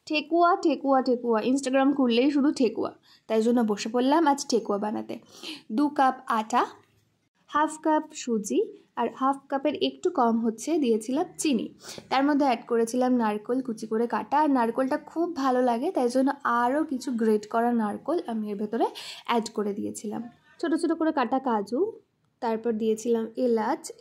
ঠেকুয়া ঠেকুয়া ঠেকুয়া, Instagram খুললেই শুধু ঠেকুয়া, তাই জন্য বসে পড়লাম আজ ঠেকুয়া বানাতে। 2 কাপ আটা, 1/2 কাপ সুজি, আর 1/2 কাপের একটু কম হচ্ছে দিয়েছিলাম চিনি। তার মধ্যে অ্যাড করেছিলাম নারকেল কুচি করে কাটা, আর নারকেলটা খুব ভালো লাগে তাই জন্য আরও কিছু গ্রেট করা নারকেল আমি এর ভেতরে অ্যাড করে দিয়েছিলাম। ছোটো ছোটো করে কাটা কাজু, তারপর দিয়েছিলাম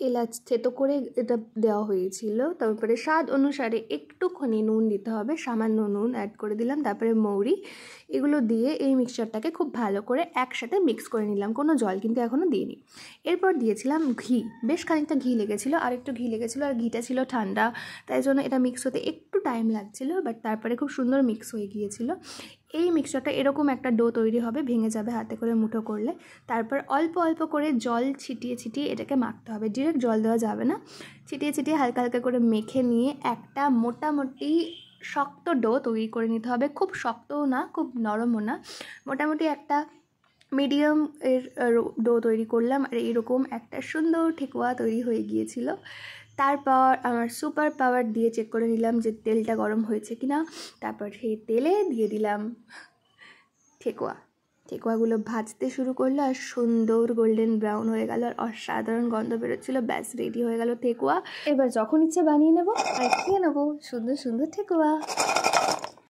এলাচ থেতো করে এটা দেওয়া হয়েছিল। তারপরে স্বাদ অনুসারে একটুখানি নুন দিতে হবে, সামান্য নুন অ্যাড করে দিলাম। তারপরে মৌরি, এগুলো দিয়ে এই মিক্সচারটাকে খুব ভালো করে একসাথে মিক্স করে নিলাম, কোনো জল কিন্তু এখনও দিইনি। এরপর দিয়েছিলাম ঘি, বেশ খানিকটা ঘি লেগেছিলো, আর একটু ঘি লেগেছিলো, আর ঘিটা ছিল ঠান্ডা তাই জন্য এটা মিক্স হতে একটু টাইম লাগছিলো, বাট তারপরে খুব সুন্দর মিক্স হয়ে গিয়েছিলো। এই মিক্সচারটা এরকম একটা ডো তৈরি হবে, ভেঙে যাবে হাতে করে মুঠো করলে। তারপর অল্প অল্প করে জল ছিটিয়ে ছিটিয়ে এটাকে মাখতে হবে, ডিরেক্ট জল দেওয়া যাবে না, ছিটিয়ে ছিটিয়ে হালকা হালকা করে মেখে নিয়ে একটা মোটামুটি শক্ত ডো তৈরি করে নিতে হবে। খুব শক্তও না, খুব নরমও না, মোটামুটি একটা মিডিয়াম এর ডো তৈরি করলাম, আর এইরকম একটা সুন্দর ঠেকুয়া তৈরি হয়ে গিয়েছিল। তারপর আমার সুপার পাওয়ার দিয়ে চেক করে নিলাম যে তেলটা গরম হয়েছে কিনা, তারপর সেই তেলে দিয়ে দিলাম ঠেকুয়াগুলো ভাজতে শুরু করলো, আর সুন্দর গোল্ডেন ব্রাউন হয়ে গেল, আর অসাধারণ গন্ধ বেরোচ্ছিলো। ব্যাস রেডি হয়ে গেল ঠেকুয়া। এবার যখন ইচ্ছে বানিয়ে নেবো আর খেয়ে নেবো সুন্দর সুন্দর ঠেকুয়া।